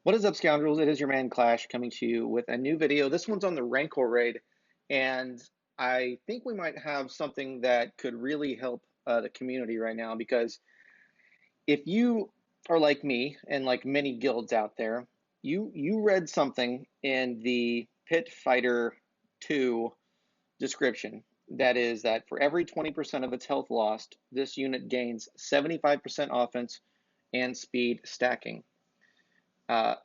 What is up, scoundrels? It is your man Clash coming to you with a new video. This one's on the Rancor Raid, and I think we might have something that could really help the community right now. Because if you are like me and like many guilds out there, you read something in the Pit Fighter 2 description that is that for every 20% of its health lost, this unit gains 75% offense and speed stacking.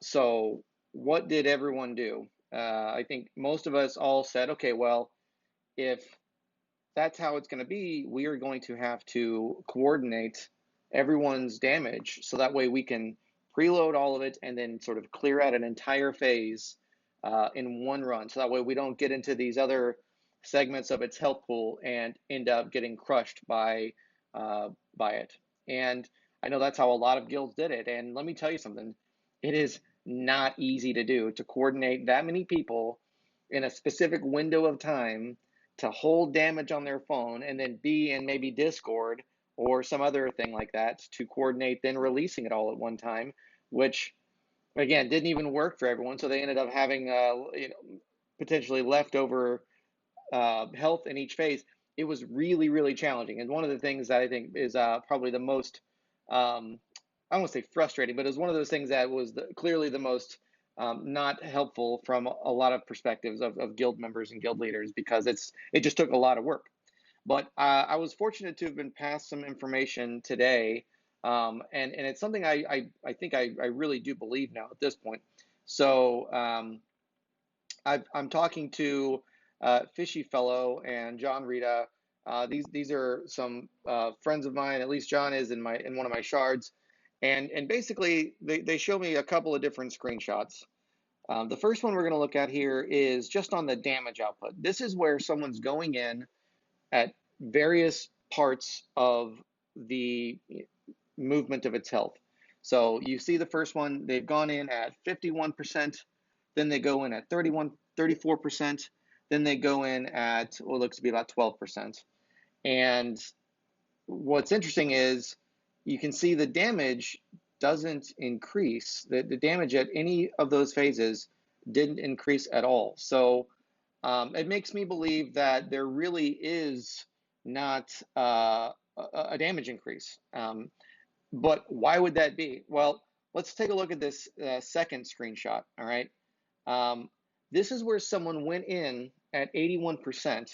So what did everyone do? I think most of us all said, okay, well, if that's how it's going to be, we are going to have to coordinate everyone's damage so that way we can preload all of it and then sort of clear out an entire phase in one run. So that way we don't get into these other segments of its health pool and end up getting crushed by it. And I know that's how a lot of guilds did it. And let me tell you something, it is not easy to do, to coordinate that many people in a specific window of time to hold damage on their phone and then be in maybe Discord or some other thing like that to coordinate then releasing it all at one time, which again didn't even work for everyone. So they ended up having potentially leftover health in each phase. It was really, really challenging. And one of the things that I think is probably the most, I don't want to say frustrating, but it was one of those things that was clearly the most not helpful from a lot of perspectives of guild members and guild leaders, because it just took a lot of work. But I was fortunate to have been passed some information today, and it's something I think I really do believe now at this point. So I'm talking to Fishy Fellow and John Rita. These are some friends of mine. At least John is in one of my shards, and basically they show me a couple of different screenshots. The first one we're going to look at here is just on the damage output. This is where someone's going in at various parts of the movement of its health. So you see the first one, they've gone in at 51%, then they go in at 34%, then they go in at what looks to be about 12%. And what's interesting is you can see the damage doesn't increase. The damage at any of those phases didn't increase at all. So it makes me believe that there really is not a damage increase. But why would that be? Well, let's take a look at this second screenshot, all right? This is where someone went in at 81%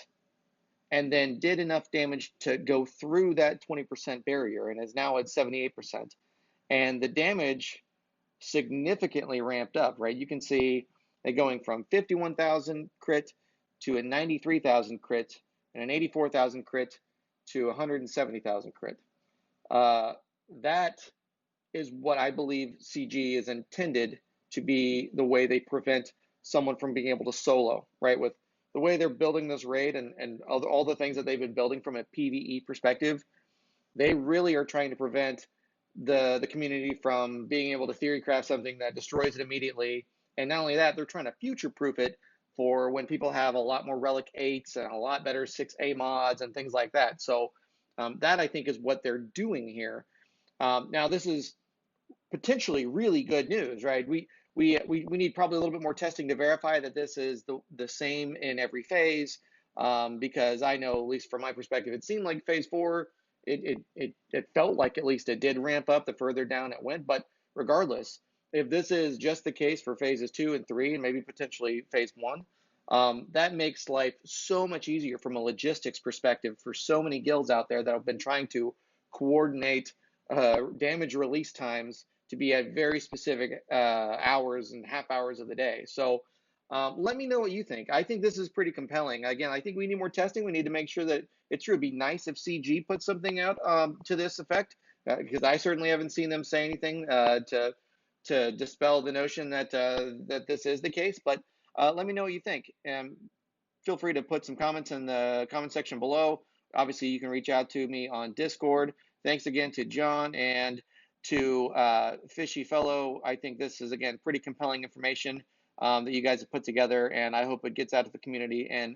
and then did enough damage to go through that 20% barrier and is now at 78%. And the damage significantly ramped up, right? You can see it going from 51,000 crit to a 93,000 crit and an 84,000 crit to 170,000 crit. That is what I believe CG is intended to be, the way they prevent someone from being able to solo, right? With the way they're building this raid and all the things that they've been building from a PvE perspective, they really are trying to prevent the community from being able to theory craft something that destroys it immediately. And not only that, they're trying to future proof it for when people have a lot more Relic 8s and a lot better 6A mods and things like that. So that I think is what they're doing here. Now this is potentially really good news, right? We need probably a little bit more testing to verify that this is the same in every phase, because I know, at least from my perspective, it seemed like phase 4, it felt like at least it did ramp up the further down it went. But regardless, if this is just the case for phases 2 and 3 and maybe potentially phase 1, that makes life so much easier from a logistics perspective for so many guilds out there that have been trying to coordinate damage release times to be at very specific hours and half hours of the day. So let me know what you think. I think this is pretty compelling. Again, I think we need more testing. We need to make sure that it's true. It'd be nice if CG put something out to this effect, because I certainly haven't seen them say anything to dispel the notion that that this is the case. But let me know what you think. Feel free to put some comments in the comment section below. Obviously, you can reach out to me on Discord. Thanks again to John and to Fishy Fellow. I think this is, again, pretty compelling information that you guys have put together, and I hope it gets out to the community in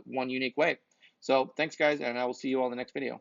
one unique way. So thanks, guys, and I will see you all in the next video.